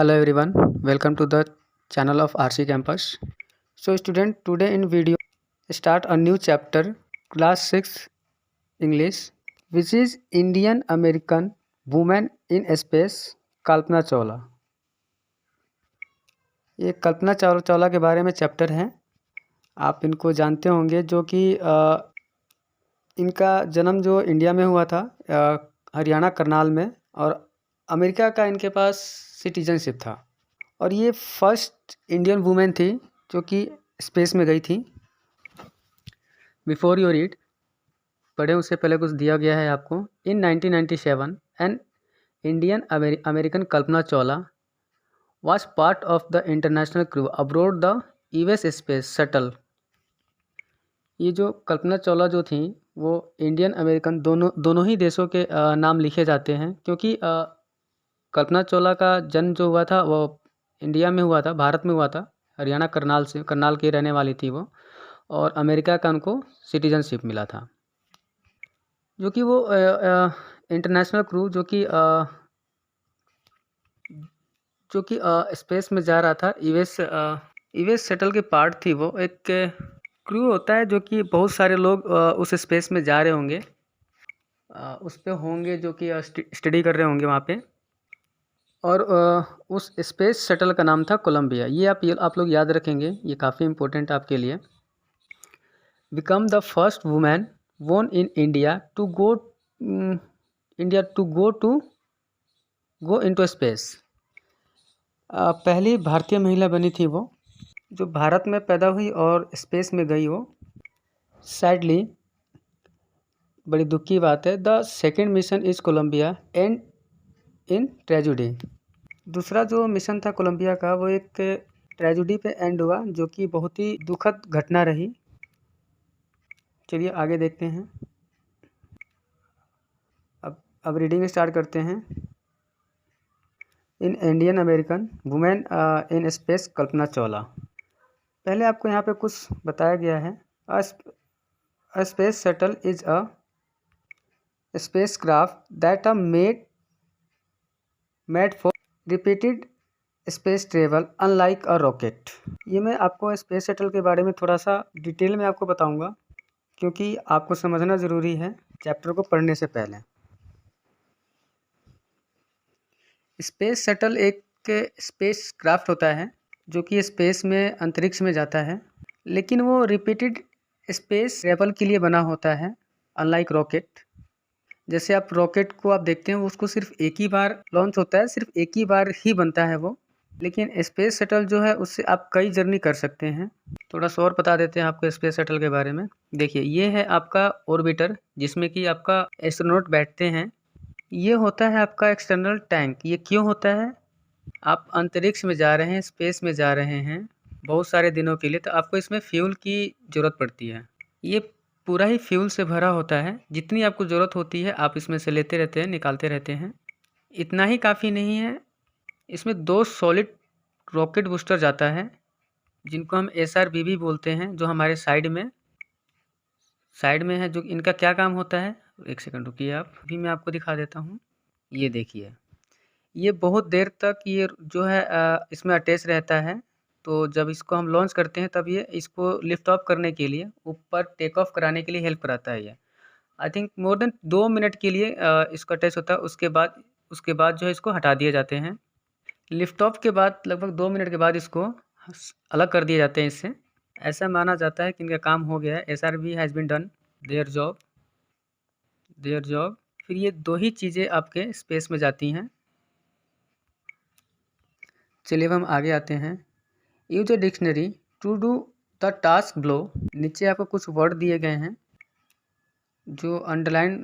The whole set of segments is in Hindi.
Hello everyone, welcome to the channel of RC Campus. So student, today in video start a new chapter class 6 English which is Indian American Women in Space Kalpana Chawla. ये कल्पना चावला के बारे में चैप्टर है। आप इनको जानते होंगे जो कि इनका जन्म जो इंडिया में हुआ था हरियाणा करनाल में, और अमेरिका का इनके पास सिटीजनशिप था। और ये फर्स्ट इंडियन वुमेन थी जो कि स्पेस में गई थी। बिफोर यू रीड, पढ़े उससे पहले कुछ दिया गया है आपको। इन 1997 an Indian American Kalpana Chawla was part of the international crew aboard the US space shuttle. ये जो कल्पना चावला जो थी वो इंडियन अमेरिकन दोनों ही देशों के नाम लिखे जाते हैं, क्योंकि कल्पना चावला का जन्म जो हुआ था वो इंडिया में हुआ था, भारत में हुआ था। हरियाणा करनाल की रहने वाली थी वो, और अमेरिका का उनको सिटीजनशिप मिला था। जो कि वो इंटरनेशनल क्रू जो कि स्पेस में जा रहा था, यूएस शटल के पार्ट थी वो। एक क्रू होता है जो कि बहुत सारे लोग उस स्पेस में जा रहे होंगे, उस पे होंगे जो कि स्टडी कर रहे होंगे वहाँ पे। और उस स्पेस शटल का नाम था कोलंबिया। ये आप लोग याद रखेंगे, ये काफ़ी इम्पोर्टेंट आपके लिए। Become the first women born in India to go into space. पहली भारतीय महिला बनी थी वो जो भारत में पैदा हुई और स्पेस में गई वो। सैडली, बड़ी दुख की बात है, the second mission is Columbia and in tragedy. दूसरा जो मिशन था कोलंबिया का वो एक ट्रेजिडी पे एंड हुआ, जो कि बहुत ही दुखद घटना रही। चलिए आगे देखते हैं। अब रीडिंग स्टार्ट करते हैं। इन Indian American women in space Kalpana Chawla. पहले आपको यहाँ पे कुछ बताया गया है। A space shuttle is a space craft that are made for repeated space travel unlike a rocket. ये मैं आपको स्पेस शटल के बारे में थोड़ा सा डिटेल में आपको बताऊंगा, क्योंकि आपको समझना ज़रूरी है चैप्टर को पढ़ने से पहले। स्पेस शटल एक स्पेस क्राफ्ट होता है जो कि स्पेस में, अंतरिक्ष में जाता है, लेकिन वो रिपीटेड स्पेस ट्रेवल के लिए बना होता है, अनलाइक रॉकेट। जैसे आप रॉकेट को आप देखते हैं, उसको सिर्फ एक ही बार लॉन्च होता है, सिर्फ एक ही बार ही बनता है वो। लेकिन स्पेस शटल जो है उससे आप कई जर्नी कर सकते हैं। थोड़ा सा और बता देते हैं आपको स्पेस शटल के बारे में। देखिए, ये है आपका ऑर्बिटर जिसमें कि आपका एस्ट्रोनॉट बैठते हैं। ये होता है आपका एक्सटर्नल टैंक। ये क्यों होता है? आप अंतरिक्ष में जा रहे हैं, स्पेस में जा रहे हैं बहुत सारे दिनों के लिए, तो आपको इसमें फ्यूल की ज़रूरत पड़ती है। ये पूरा ही फ्यूल से भरा होता है। जितनी आपको ज़रूरत होती है आप इसमें से लेते रहते हैं, निकालते रहते हैं। इतना ही काफ़ी नहीं है, इसमें 2 सॉलिड रॉकेट बूस्टर जाता है, जिनको हम SRB भी बोलते हैं, जो हमारे साइड में है। जो इनका क्या काम होता है, एक सेकंड रुकिए आप, अभी मैं आपको दिखा देता हूँ। ये देखिए, ये बहुत देर तक ये जो है इसमें अटैच रहता है। तो जब इसको हम लॉन्च करते हैं तब ये इसको लिफ्ट ऑफ करने के लिए, ऊपर टेक ऑफ कराने के लिए हेल्प कराता है। ये I think more than 2 minute के लिए इसका अटैच होता है। उसके बाद जो है इसको हटा दिए जाते हैं। लिफ्ट ऑफ के बाद लगभग 2 मिनट के बाद इसको अलग कर दिए जाते हैं इससे। ऐसा माना जाता है कि इनका काम हो गया है। SRB has been done there job. फिर ये 2 ही चीज़ें आपके स्पेस में जाती हैं। चलिए अब हम आगे आते हैं। Use a dictionary to do the task below. नीचे आपको कुछ वर्ड दिए गए हैं, जो अंडरलाइन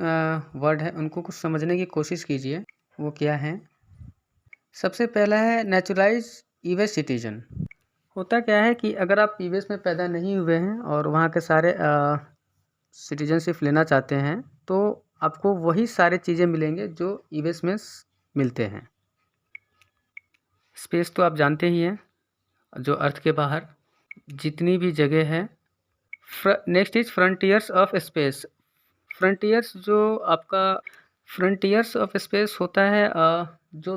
वर्ड है उनको कुछ समझने की कोशिश कीजिए, वो क्या है। सबसे पहला है नेचुरलाइज यूएस सिटीजन। होता क्या है कि अगर आप यूएस में पैदा नहीं हुए हैं और वहाँ के सारे सिटीजनशिप लेना चाहते हैं, तो आपको वही सारे चीज़ें मिलेंगे जो यूएस में मिलते हैं। स्पेस तो आप जानते ही हैं, जो अर्थ के बाहर जितनी भी जगह है। Next is frontiers of space. Frontiers जो आपका फ्रंटियर्स ऑफ स्पेस होता है, जो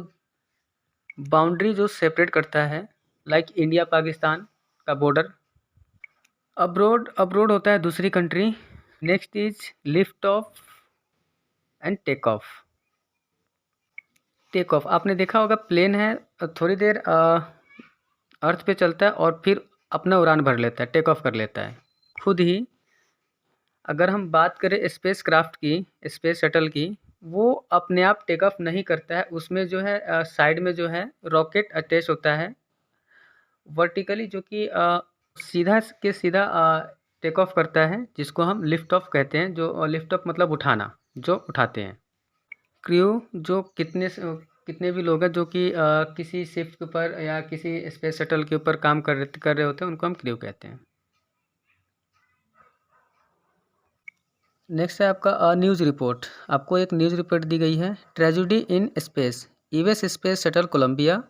बाउंड्री जो सेपरेट करता है, लाइक इंडिया पाकिस्तान का बॉर्डर। अब्रोड अब्रोड होता है दूसरी country. Next is lift off and take off. Take off आपने देखा होगा, प्लेन है थोड़ी देर अर्थ पे चलता है और फिर अपना उड़ान भर लेता है, टेक ऑफ कर लेता है खुद ही। अगर हम बात करें स्पेस क्राफ्ट की, स्पेस शटल की, वो अपने आप टेक ऑफ नहीं करता है। उसमें जो है साइड में जो है रॉकेट अटैच होता है वर्टिकली, जो कि सीधा के सीधा टेक ऑफ करता है, जिसको हम लिफ्ट ऑफ कहते हैं। जो लिफ्ट ऑफ मतलब उठाना, जो उठाते हैं। क्रू जो कितने भी लोग हैं जो कि किसी शिप के ऊपर या किसी स्पेस शटल के ऊपर काम कर रहे होते हैं, उनको हम क्रू कहते हैं। नेक्स्ट है आपका न्यूज़ रिपोर्ट। आपको एक न्यूज़ रिपोर्ट दी गई है। Tragedy in space, US space shuttle Columbia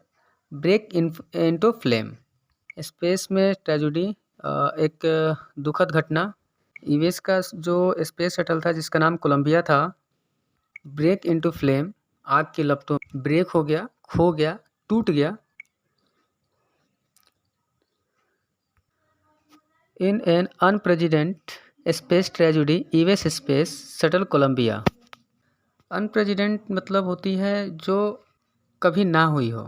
break into flame. Space में ट्रेजेडी, एक दुखद घटना। यूएस का जो स्पेस शटल था जिसका नाम कोलंबिया था, ब्रेक इनटू फ्लेम, आग की लपटों ब्रेक हो गया, खो गया, टूट गया। In an unprecedented space tragedy US space shuttle Columbia. Unprecedented मतलब होती है जो कभी ना हुई हो।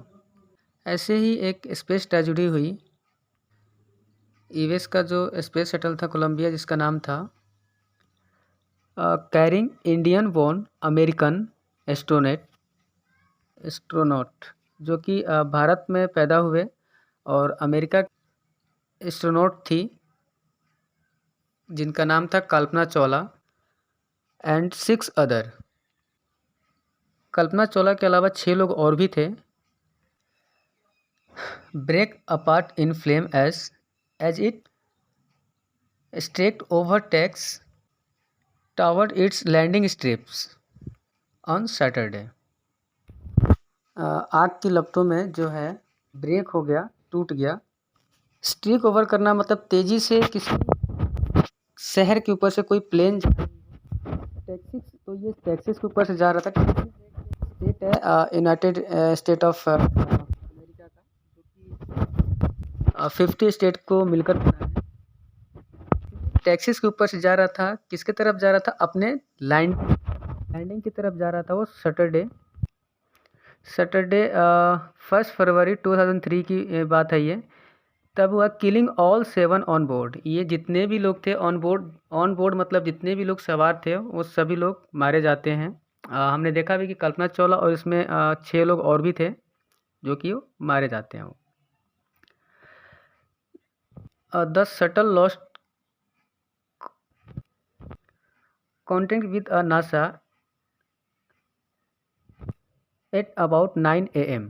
ऐसे ही एक स्पेस ट्रेजेडी हुई। यूएस का जो स्पेस शटल था कोलंबिया, जिसका नाम था carrying Indian born American astronaut, जो कि भारत में पैदा हुए और अमेरिका एस्ट्रोनॉट थी, जिनका नाम था कल्पना चावला एंड 6 अदर। कल्पना चावला के अलावा 6 लोग और भी थे। Break apart in flame as it streaked over Texas toward its landing strips on Saturday. आग की लपटों में जो है ब्रेक हो गया, टूट गया। स्ट्रीक ओवर करना मतलब तेज़ी से किसी शहर के ऊपर से कोई प्लेन टैक्सिस, तो ये टैक्सिस के ऊपर से जा रहा था। स्टेट है यूनाइटेड स्टेट ऑफ अमेरिका का, जो कि 50 स्टेट को मिलकर बना है। टैक्सिस के ऊपर से जा रहा था, किसके तरफ जा रहा था? अपने लैंडिंग की तरफ जा रहा था। वो सैटरडे 1 फरवरी 2003 की बात है ये। तब हुआ किलिंग ऑल 7 ऑन बोर्ड। ये जितने भी लोग थे ऑन बोर्ड मतलब जितने भी लोग सवार थे वो सभी लोग मारे जाते हैं। हमने देखा भी कि कल्पना चावला और इसमें 6 लोग और भी थे जो कि वो मारे जाते हैं। The shuttle lost contact with NASA at about 9 AM।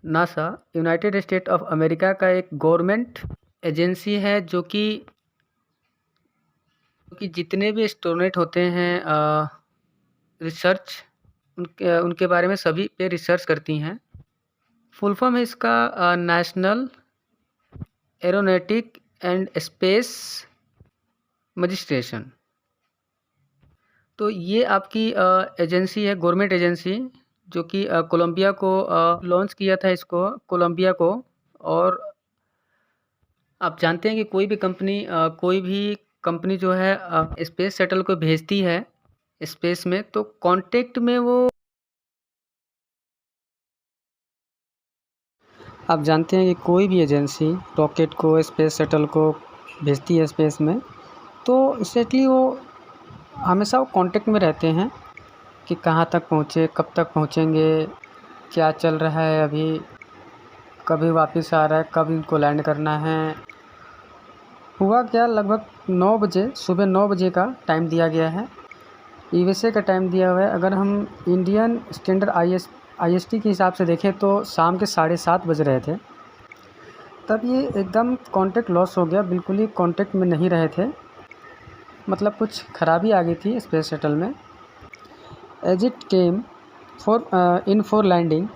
NASA United State of America का एक गवर्नमेंट एजेंसी है जो कि जितने भी एस्ट्रोनॉट होते हैं रिसर्च उनके बारे में सभी पे रिसर्च करती हैं। फुल फॉर्म है इसका नेशनल एरोनॉटिक एंड स्पेस मजिस्ट्रेशन। तो ये आपकी एजेंसी है, गवर्नमेंट एजेंसी, जो कि कोलंबिया को लॉन्च किया था इसको, कोलंबिया को। और आप जानते हैं कि कोई भी कंपनी जो है स्पेस शटल को भेजती है स्पेस में, तो कांटेक्ट में वो, आप जानते हैं कि कोई भी एजेंसी रॉकेट को, स्पेस शटल को भेजती है स्पेस में, तो एक्जैक्टली वो हमेशा वो कांटेक्ट में रहते हैं कि कहाँ तक पहुँचे, कब तक पहुँचेंगे, क्या चल रहा है अभी, कभी वापस आ रहा है, कब इनको लैंड करना है। हुआ क्या, लगभग 9 बजे, सुबह 9 बजे का टाइम दिया गया है, यूएसए का टाइम दिया हुआ है। अगर हम इंडियन स्टैंडर्ड IST के हिसाब से देखें तो शाम के 7:30 बज रहे थे। तब ये एकदम कांटेक्ट लॉस हो गया, बिल्कुल ही कांटेक्ट में नहीं रहे थे, मतलब कुछ खराबी आ गई थी स्पेस शटल में। As it came for landing,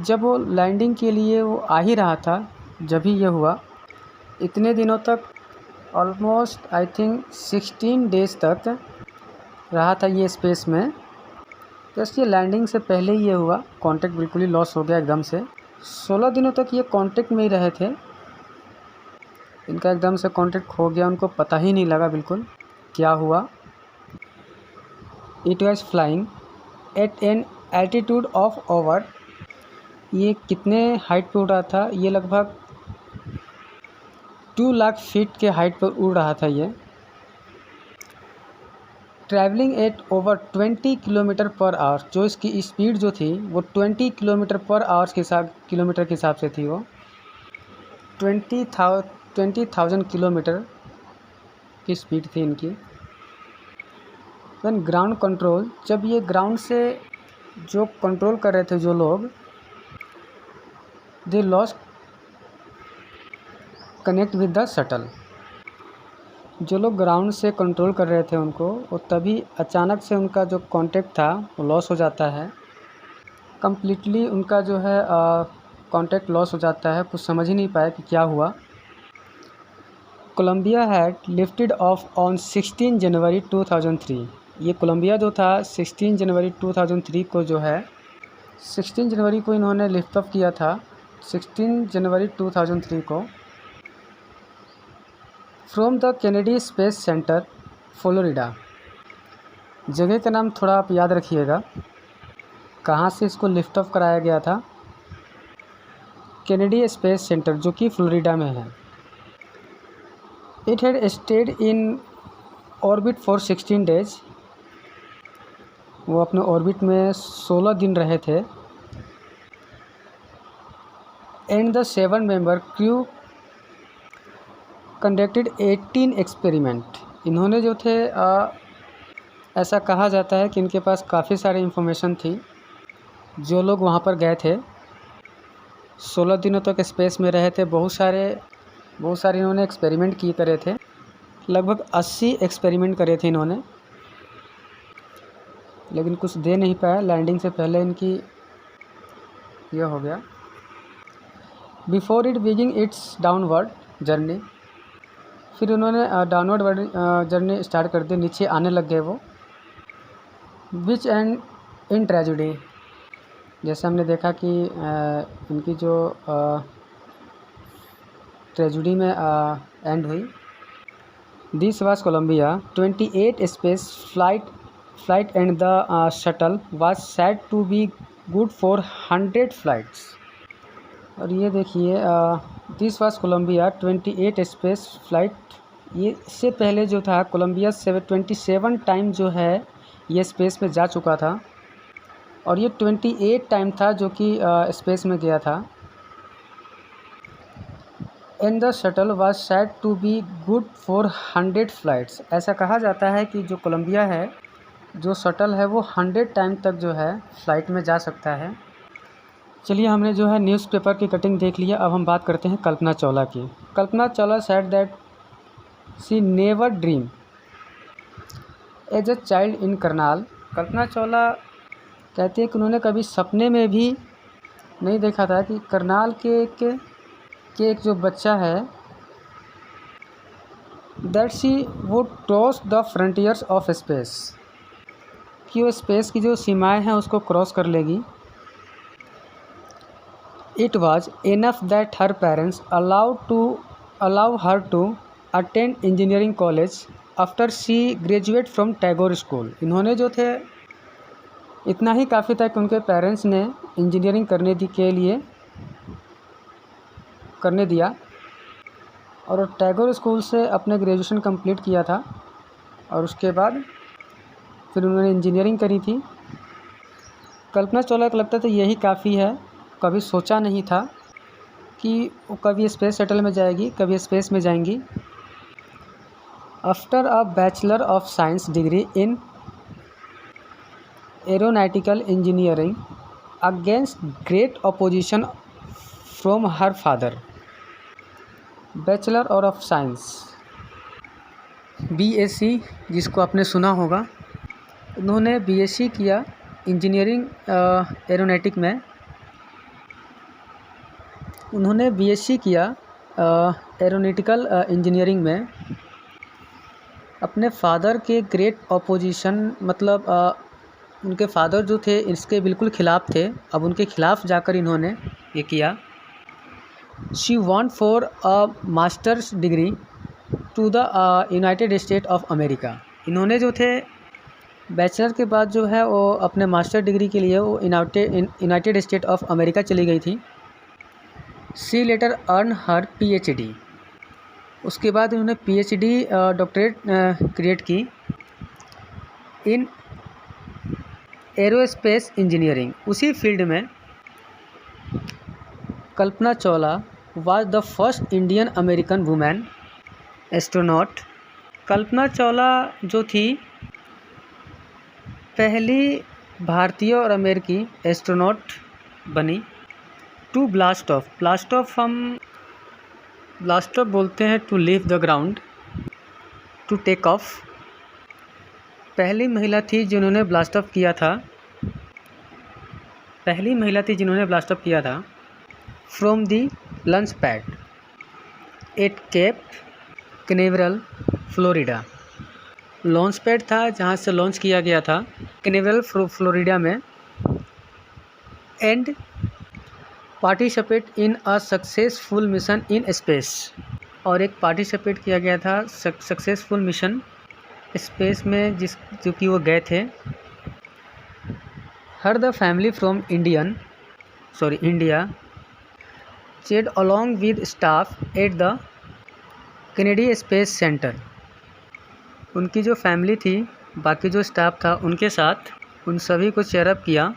जब वो लैंडिंग के लिए वो आ ही रहा था, जब ही ये हुआ। इतने दिनों तक ऑलमोस्ट आई थिंक 16 डेज़ तक रहा था ये स्पेस में। जस्ट ये लैंडिंग से पहले ही ये हुआ, कांटेक्ट बिल्कुल ही लॉस हो गया एकदम से। 16 दिनों तक ये कांटेक्ट में ही रहे थे, इनका एकदम से कांटेक्ट खो गया, उनको पता ही नहीं लगा बिल्कुल क्या हुआ। It was flying eight an altitude of over, ये कितने हाइट पे उड़ रहा था, ये लगभग 2 लाख फीट के हाइट पर उड़ रहा था ये। Travelling eight over 20 kilometre per hour, जो इसकी स्पीड जो थी वो 20 किलोमीटर पर आवर्स के हिसाब से थी। वो 20,000 किलोमीटर की स्पीड थी इनकी। व्हेन ग्राउंड कंट्रोल, जब ये ग्राउंड से जो कंट्रोल कर रहे थे जो लोग, they lost connect with the shuttle, जो लोग ग्राउंड से कंट्रोल कर रहे थे उनको, वो तभी अचानक से उनका जो कांटेक्ट था वो लॉस हो जाता है, कम्प्लीटली उनका जो है कांटेक्ट लॉस हो जाता है, कुछ समझ ही नहीं पाया कि क्या हुआ। Columbia had lifted off on 16 January 2003, ये कोलंबिया जो था 16 जनवरी 2003 को जो है 16 जनवरी को इन्होंने लिफ्ट ऑफ किया था, 16 जनवरी 2003 को, from the Kennedy space centre Florida. जगह का नाम थोड़ा आप याद रखिएगा, कहाँ से इसको लिफ्ट ऑफ कराया गया था, कैनेडी स्पेस सेंटर जो कि फ्लोरिडा में है। It had stayed in orbit for 16 days, वो अपने ऑर्बिट में 16 दिन रहे थे। And the 7 member crew conducted 18 experiment, इन्होंने जो थे ऐसा कहा जाता है कि इनके पास काफ़ी सारी इन्फॉर्मेशन थी, जो लोग वहाँ पर गए थे 16 दिनों तक स्पेस में रहे थे, बहुत सारे इन्होंने एक्सपेरिमेंट करे थे, लगभग 80 एक्सपेरिमेंट करे थे इन्होंने, लेकिन कुछ दे नहीं पाया, लैंडिंग से पहले इनकी यह हो गया। Before it begin its downward journey, फिर उन्होंने डाउनवर्ड जर्नी स्टार्ट कर दी, नीचे आने लग गए वो। विच एंड इन ट्रेजिडी, जैसे हमने देखा कि इनकी जो ट्रेजिडी में एंड हुई। This was Columbia 28 space flight and the shuttle was said to be good for 100 flights. और ये देखिए this was Columbia 28 space flight, ये इससे पहले जो था कोलंबिया 27 टाइम जो है ये स्पेस में जा चुका था, और ये 28 टाइम था जो कि स्पेस में गया था। And the shuttle was said to be good for 100 flights, ऐसा कहा जाता है कि जो कोलंबिया है, जो शटल है, वो 100 टाइम तक जो है फ्लाइट में जा सकता है। चलिए, हमने जो है न्यूज़पेपर की कटिंग देख लिया, अब हम बात करते हैं कल्पना चावला की। Kalpana Chawla said that she never dream as a child in Karnal. Kalpana Chawla कहती है कि उन्होंने कभी सपने में भी नहीं देखा था कि करनाल के एक जो बच्चा है, that she would cross the frontiers of space, कि वो स्पेस की जो सीमाएं हैं उसको क्रॉस कर लेगी। It was enough that her parents allow her to attend engineering college after she graduate from Tagore school. इन्होंने जो थे इतना ही काफ़ी था कि उनके पेरेंट्स ने इंजीनियरिंग करने दिया, और टैगोर स्कूल से अपने ग्रेजुएशन कंप्लीट किया था, और उसके बाद फिर उन्होंने इंजीनियरिंग करी थी। कल्पना चावला को लगता था यही काफ़ी है, कभी सोचा नहीं था कि वो कभी स्पेस शटल में जाएगी, कभी स्पेस में जाएंगी। After a bachelor of science degree in aeronautical engineering against great opposition from her father, bachelor और ऑफ साइंस BSc, जिसको आपने सुना होगा, उन्होंने BSc किया इंजीनियरिंग एरोनॉटिक में। उन्होंने BSc किया एरोनॉटिकल इंजीनियरिंग में अपने फादर के ग्रेट अपोजिशन, मतलब उनके फादर जो थे इसके बिल्कुल ख़िलाफ़ थे। अब उनके ख़िलाफ़ जाकर इन्होंने ये किया। She want for a masters degree to the United State of America. इन्होंने जो थे बैचलर के बाद जो है वो अपने मास्टर डिग्री के लिए वो यूनाइटेड स्टेट ऑफ अमेरिका चली गई थी। She later earn her PhD। उसके बाद उन्होंने PhD डॉक्टरेट क्रिएट की इन एरोस्पेस इंजीनियरिंग। उसी फील्ड में Kalpana Chawla was the first Indian American women astronaut. Kalpana Chawla जो थी पहली भारतीय और अमेरिकी एस्ट्रोनॉट बनी। To blast off, blast off बोलते हैं to leave the ground, to take off. पहली महिला थी जिन्होंने ब्लास्ट ऑफ किया था, from the launch pad at Cape Canaveral Florida. Launch pad था जहाँ से लॉन्च किया गया था कैनावेरल फ्लोरिडा में। And participate in a successful mission in space. और एक पार्टिसिपेट किया गया था सक्सेसफुल मिशन स्पेस में जो कि वो गए थे। हर the family from India चेड along with staff at the Kennedy space centre. उनकी जो फैमिली थी, बाकी जो स्टाफ था उनके साथ उन सभी को चेयरअप किया।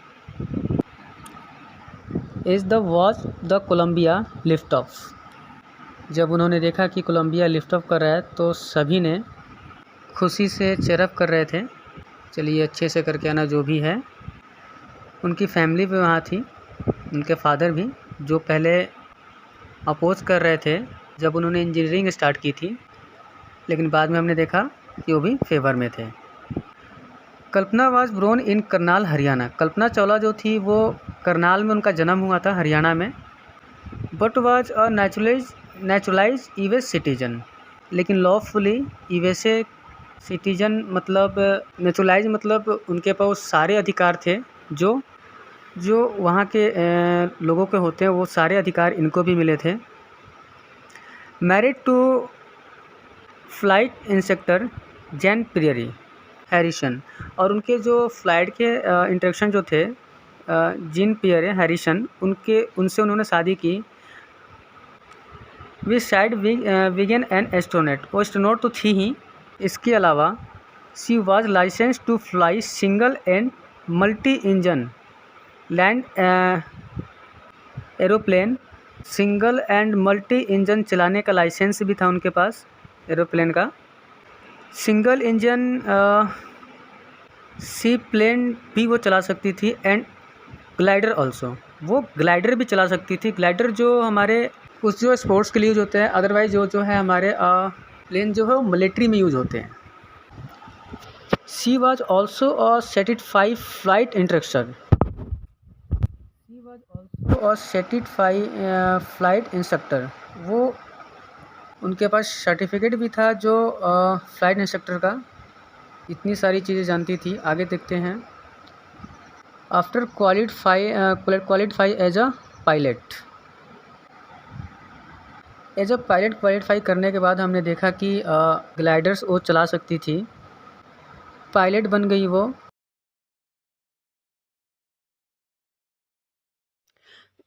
Is the watch the Columbia lift off. जब उन्होंने देखा कि कोलंबिया लिफ्ट ऑफ कर रहा है तो सभी ने खुशी से चेयरअप कर रहे थे, चलिए अच्छे से करके आना जो भी है। उनकी फैमिली भी वहाँ थी, उनके फादर भी, जो पहले अपोज कर रहे थे जब उन्होंने इंजीनियरिंग स्टार्ट की थी, लेकिन बाद में हमने देखा कि वो भी फेवर में थे। कल्पना वाज ब्रोन इन करनाल हरियाणा। कल्पना चावला जो थी वो करनाल में उनका जन्म हुआ था, हरियाणा में। But was a neutralise US citizen. लेकिन लॉफुली यूएसए सिटीजन मतलब नेचुरलाइज मतलब उनके पास सारे अधिकार थे जो वहाँ के लोगों के होते हैं, वो सारे अधिकार इनको भी मिले थे। Married to flight instructor Jean Pierre Harrison. और उनके जो फ्लाइट के इंस्ट्रक्शन जो थे जीन पियरे हैरिसन, उनसे उन्होंने शादी की। We side vegan and astronaut. वो एस्ट्रोनॉट तो थी ही, इसके अलावा she was license to fly single and multi engine land aeroplane. Single and multi engine चलाने का लाइसेंस भी था उनके पास एरोप्लेन का। सिंगल इंजन सी प्लेन भी वो चला सकती थी एंड ग्लाइडर ऑल्सो, वो ग्लाइडर भी चला सकती थी। ग्लाइडर जो हमारे कुछ जो स्पोर्ट्स के लिए यूज होते हैं, अदरवाइज जो है हमारे प्लेन जो है वो मिलिट्री में यूज होते हैं। She was also a certified flight instructor. Flight instructor, वो उनके पास सर्टिफिकेट भी था जो फ्लाइट इंस्ट्रक्टर का। इतनी सारी चीज़ें जानती थी। आगे देखते हैं। After qualify as a pilot. Qualify करने के बाद हमने देखा कि ग्लाइडर्स वो चला सकती थी, पायलट बन गई वो।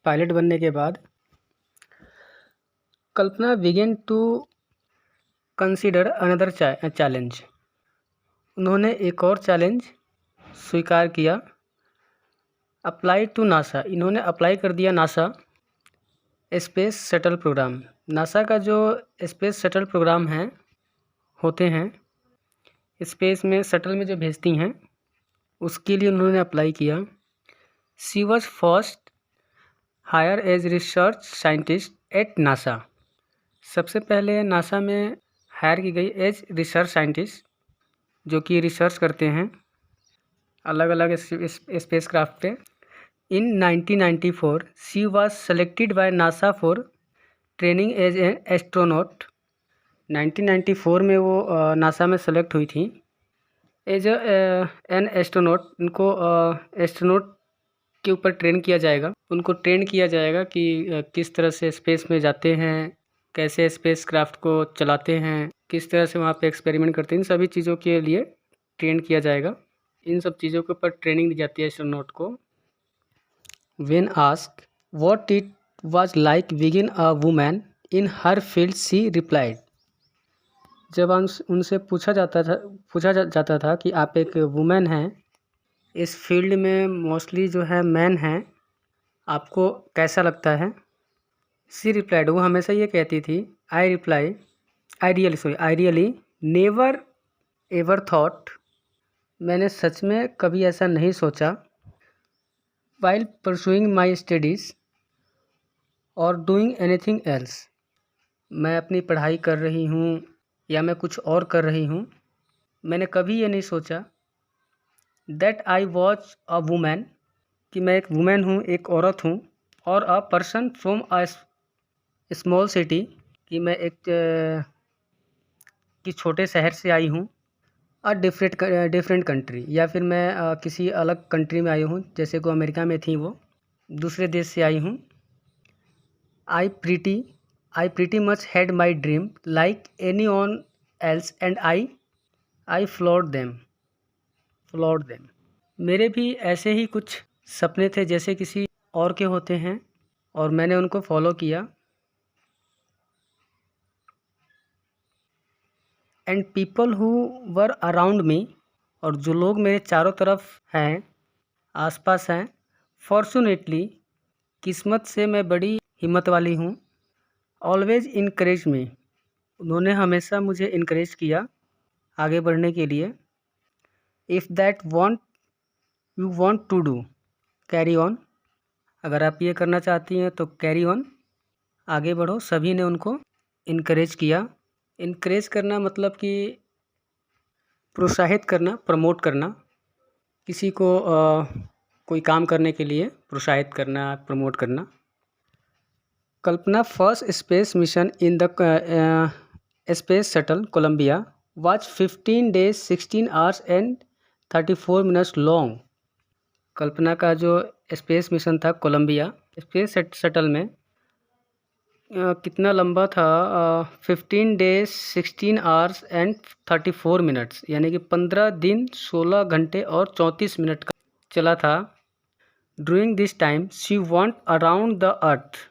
पायलट बनने के बाद Kalpana began to consider another challenge. उन्होंने एक और चैलेंज स्वीकार किया। Apply to NASA. इन्होंने अप्लाई कर दिया NASA space shuttle program. NASA का जो स्पेस शटल प्रोग्राम होते हैं स्पेस में, शटल में जो भेजती हैं, उसके लिए उन्होंने अप्लाई किया। She was first hire as research scientist at NASA. सबसे पहले नासा में हायर की गई एज रिसर्च साइंटिस्ट, जो कि रिसर्च करते हैं अलग अलग स्पेस क्राफ्ट पे। In 1994 she was selected by NASA for training as an astronaut. 1994 में वो नासा में सेलेक्ट हुई थी एज एन एस्ट्रोनॉट उनको एस्ट्रोनॉट के ऊपर ट्रेन किया जाएगा। उनको ट्रेन किया जाएगा कि किस तरह से स्पेस में जाते हैं, कैसे स्पेस क्राफ्ट को चलाते हैं, किस तरह से वहाँ पे एक्सपेरिमेंट करते हैं, इन सभी चीज़ों के लिए ट्रेन किया जाएगा। इन सब चीज़ों के ऊपर ट्रेनिंग दी जाती है एस्ट्रोनॉट को। When asked what it was like being a woman in her field she replied. जब उनसे पूछा जाता था कि आप एक वुमेन हैं, इस फील्ड में मोस्टली जो है मैन हैं, आपको कैसा लगता है। सी रिप्लाइड, वो हमेशा ये कहती थी, I really never ever thought, मैंने सच में कभी ऐसा नहीं सोचा, वाइल परसुइंग माई स्टडीज़ और डूइंग एनीथिंग एल्स, मैं अपनी पढ़ाई कर रही हूँ या मैं कुछ और कर रही हूँ, मैंने कभी ये नहीं सोचा that I was a women, कि मैं एक वुमेन हूँ, एक औरत हूँ, और a person from a small city, कि मैं एक कि छोटे शहर से आई हूँ, अ डिफरेंट कंट्री, या फिर मैं किसी अलग कंट्री में आई हूँ, जैसे को अमेरिका में थी वो, दूसरे देश से आई हूँ। I pretty much had my dream like any one else and I flawed them. मेरे भी ऐसे ही कुछ सपने थे जैसे किसी और के होते हैं, और मैंने उनको फॉलो किया। And people who were around me, और जो लोग मेरे चारों तरफ हैं, आसपास हैं, फॉर्चुनेटली, किस्मत से मैं बड़ी हिम्मत वाली हूँ, ऑलवेज इनकरेज मी, उन्होंने हमेशा मुझे इनकरेज किया आगे बढ़ने के लिए। If that want you want to do, carry on, अगर आप ये करना चाहती हैं तो कैरी ऑन, आगे बढ़ो, सभी ने उनको इनकरेज किया। इनकरेज करना मतलब कि प्रोत्साहित करना, प्रमोट करना, किसी को कोई काम करने के लिए प्रोत्साहित करना, प्रमोट करना। Kalpana first space mission in the space shuttle Columbia was 15 days 16 hours and 34 minutes long. Kalpana का जो स्पेस मिशन था कोलंबिया स्पेस शटल में, कितना लंबा था, 15 days 16 hours एंड 34 minutes, यानी कि 15 दिन 16 घंटे और 34 मिनट का चला था। During this time she went around the earth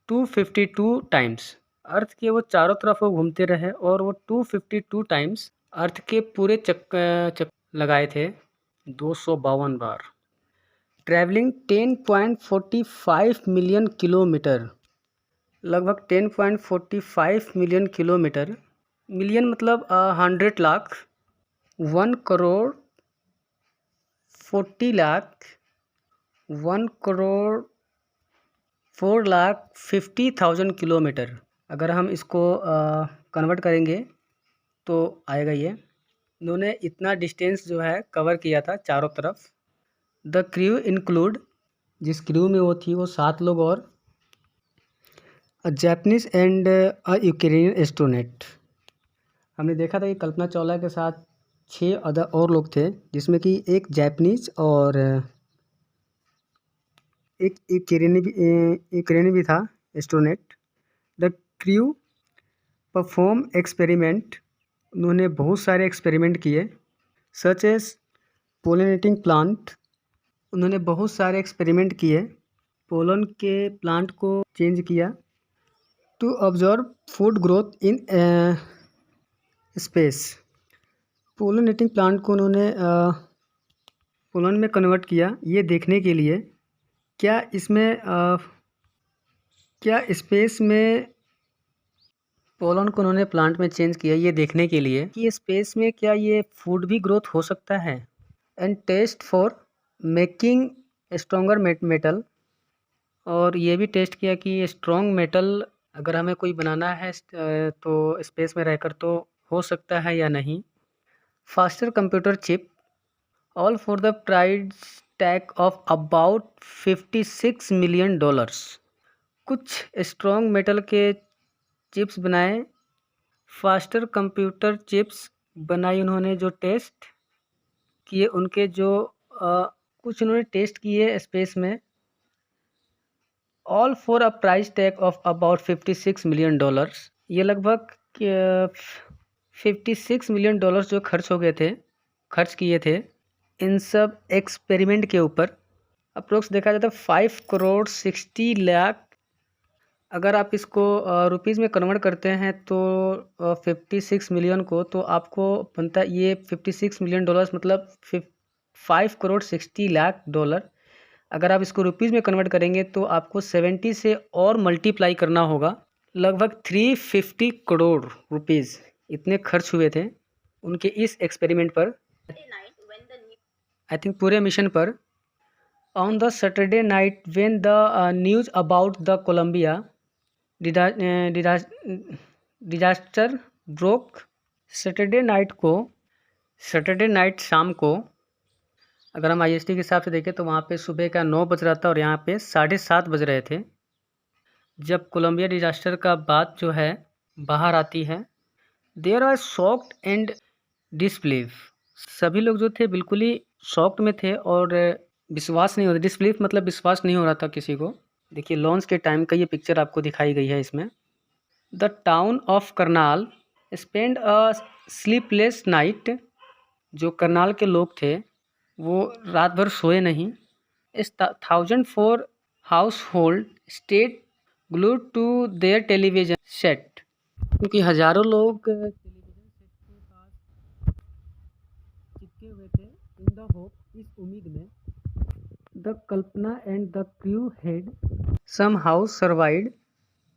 252 times, earth के वो चारों तरफ वो घूमते रहे और वो 252 टाइम्स अर्थ के पूरे चक्कर लगाए थे, 252 बार। ट्रैवलिंग 10.45 मिलियन किलोमीटर, लगभग 10.45 मिलियन किलोमीटर, मिलियन मतलब 100 लाख, 1 करोड़ 40 लाख, 1 करोड़ 4,50,000 किलोमीटर, अगर हम इसको कन्वर्ट करेंगे तो आएगा ये। इन्होंने इतना डिस्टेंस जो है कवर किया था चारों तरफ। द क्रू इंक्लूड, जिस क्रू में वो थी वो 7 लोग और a Japanese and a Ukrainian astronaut. हमने देखा था कि कल्पना चावला के साथ 6 अदर और लोग थे, जिसमें कि एक जैपनीज और एक यूक्रेनी भी था astronaut. The crew perform experiment, उन्होंने बहुत सारे एक्सपेरिमेंट किए, सच एज पोलिनेटिंग प्लांट, उन्होंने बहुत सारे एक्सपेरिमेंट किए, पोलन के प्लांट को चेंज किया। To observe food growth in space, pollinating plant को उन्होंने पोलन में कन्वर्ट किया, ये देखने के लिए क्या इसमें क्या स्पेस में पोलन को उन्होंने प्लांट में चेंज किया, ये देखने के लिए कि स्पेस में क्या ये फूड भी ग्रोथ हो सकता है। And test for making stronger metal, और ये भी टेस्ट किया कि स्ट्रॉन्ग मेटल अगर हमें कोई बनाना है तो स्पेस में रहकर तो हो सकता है या नहीं। Faster computer chip, all for the price tag of about $56 million, कुछ स्ट्रॉन्ग मेटल के चिप्स बनाए, फास्टर कंप्यूटर चिप्स बनाई उन्होंने जो टेस्ट किए उनके जो कुछ उन्होंने टेस्ट किए स्पेस में, all for a price tag of about $56 million. ये लगभग 56 मिलियन डॉलर जो खर्च किए थे इन सब एक्सपेरिमेंट के ऊपर। अप्रोक्स देखा जाए तो 5 करोड़ 60 लाख, अगर आप इसको रुपीज़ में कन्वर्ट करते हैं तो 56 मिलियन को, तो आपको बनता है ये $56 मिलियन, मतलब 5 करोड़ 60 लाख। अगर आप इसको रुपीज़ में कन्वर्ट करेंगे तो आपको 70 से और मल्टीप्लाई करना होगा। लगभग 350 करोड़ रुपीज़ इतने खर्च हुए थे उनके इस एक्सपेरिमेंट पर, आई थिंक पूरे मिशन पर। On the Saturday night when the news about the Columbia disaster broke, Saturday night शाम को, अगर हम IST के हिसाब से देखें तो वहाँ पे सुबह का 9 बज रहा था और यहाँ पे 7:30 बज रहे थे जब कोलंबिया डिजास्टर का बात जो है बाहर आती है। There are shocked and disbelieve, सभी लोग जो थे बिल्कुल ही शॉक्ड में थे और विश्वास नहीं हो रहा। डिसबिलीव मतलब विश्वास नहीं हो रहा था किसी को। देखिए लॉन्च के टाइम का ये पिक्चर आपको दिखाई गई है इसमें। The town of Karnal spend a sleepless night, जो करनाल के लोग थे वो रात भर सोए नहीं। इस 1004 household state glued to their television set, क्योंकि हज़ारों लोग टेलीविज़न सेट के पास चिपके हुए थे इन द होप, इस उम्मीद में। The Kalpana and the crew had somehow survived,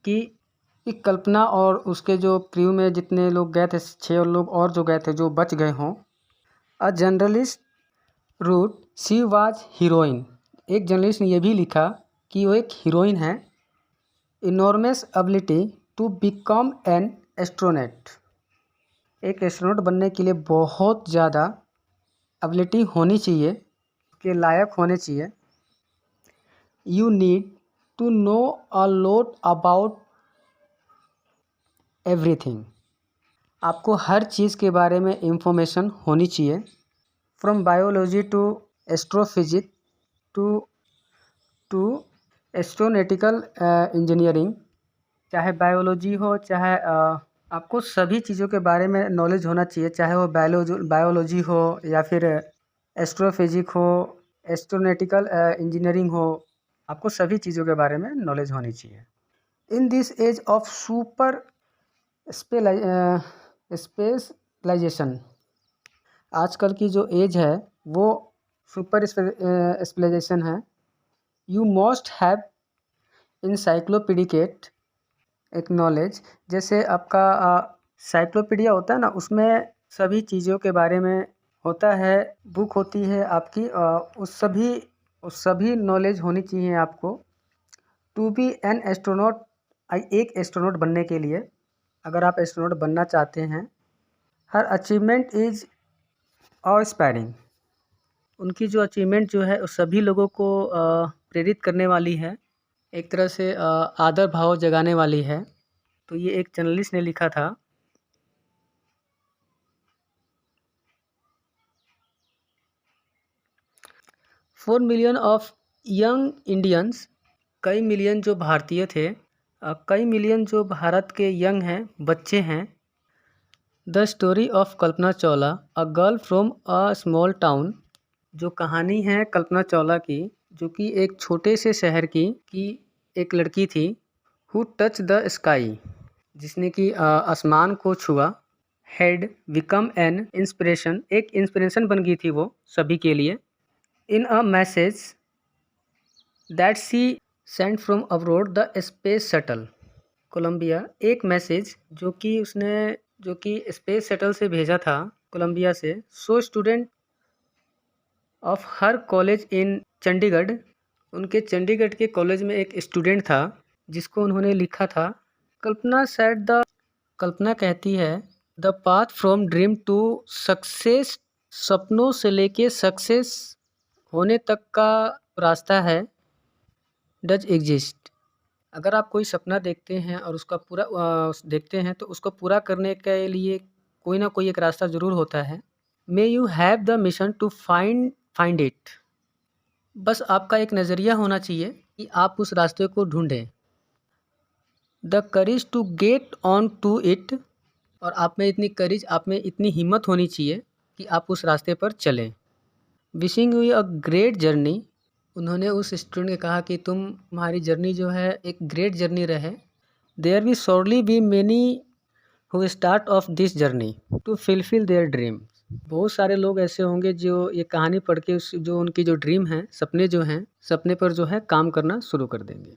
कि कल्पना और उसके जो क्रू में जितने लोग गए थे, 6 लोग और जो गए थे जो बच गए हों। A journalist wrote she was heroine, एक जर्नलिस्ट ने यह भी लिखा कि वो एक हीरोइन है। Enormous ability to become an astronaut, एक एस्ट्रोनॉट बनने के लिए बहुत ज़्यादा एबिलिटी होनी चाहिए, के लायक होने चाहिए। You need to know a lot about everything, आपको हर चीज़ के बारे में इंफॉर्मेशन होनी चाहिए। From biology to astrophysics to astronautical engineering, चाहे बायोलॉजी हो चाहे आपको सभी चीज़ों के बारे में नॉलेज होना चाहिए, चाहे वो बायोलॉजी हो या फिर एस्ट्रोफिजिक हो, एस्ट्रोनॉटिकल इंजीनियरिंग हो, आपको सभी चीज़ों के बारे में नॉलेज होनी चाहिए। In this age of super specialization, आजकल की जो एज है वो सुपर स्पेशलाइजेशन है। यू मस्ट हैव इंसाइक्लोपीडिकेट एक नॉलेज, जैसे आपका साइक्लोपीडिया होता है ना, उसमें सभी चीज़ों के बारे में होता है, बुक होती है आपकी, उस सभी नॉलेज होनी चाहिए आपको। टू बी एन एस्ट्रोनॉट, एक एस्ट्रोनॉट बनने के लिए, अगर आप एस्ट्रोनॉट बनना चाहते हैं, हर अचीवमेंट इज इंस्पायरिंग, उनकी जो अचीवमेंट जो है उस सभी लोगों को प्रेरित करने वाली है, एक तरह से आदर भाव जगाने वाली है। तो ये एक जर्नलिस्ट ने लिखा था। 4 मिलियन ऑफ यंग इंडियंस, कई मिलियन जो भारतीय थे, कई मिलियन जो भारत के यंग हैं, बच्चे हैं। The story of Kalpana Chawla a girl from a small town, जो कहानी है कल्पना चावला की, जो कि एक छोटे से शहर की एक लड़की थी। हु टच द स्काई, जिसने कि आसमान को छुआ। हैड बिकम एन इंस्पिरेशन, एक इंस्पिरेशन बन गई थी वो सभी के लिए। In a message that she sent from aboard the space shuttle Columbia, एक मैसेज जो कि स्पेस शटल से भेजा था कोलंबिया से। So student of her college in Chandigarh, उनके चंडीगढ़ के कॉलेज में एक स्टूडेंट था जिसको उन्होंने लिखा था। कल्पना कहती है, the path from dream to success, सपनों से लेके सक्सेस होने तक का रास्ता है, डज एग्जिस्ट। अगर आप कोई सपना देखते हैं और उसका देखते हैं तो उसको पूरा करने के लिए कोई ना कोई एक रास्ता ज़रूर होता है। May you have the mission to find it. बस आपका एक नज़रिया होना चाहिए कि आप उस रास्ते को ढूंढें। The courage to get on to it, और आप में इतनी करेज, आप में इतनी हिम्मत होनी चाहिए कि आप उस रास्ते पर चलें। Wishing you a great journey, उन्होंने उस स्टूडेंट को कहा कि तुम्हारी जर्नी जो है एक ग्रेट जर्नी रहे। There will surely be many who start off this journey to fulfil their dream. बहुत सारे लोग ऐसे होंगे जो ये कहानी पढ़ के जो उनकी जो ड्रीम है, सपने जो हैं, सपने पर जो है काम करना शुरू कर देंगे।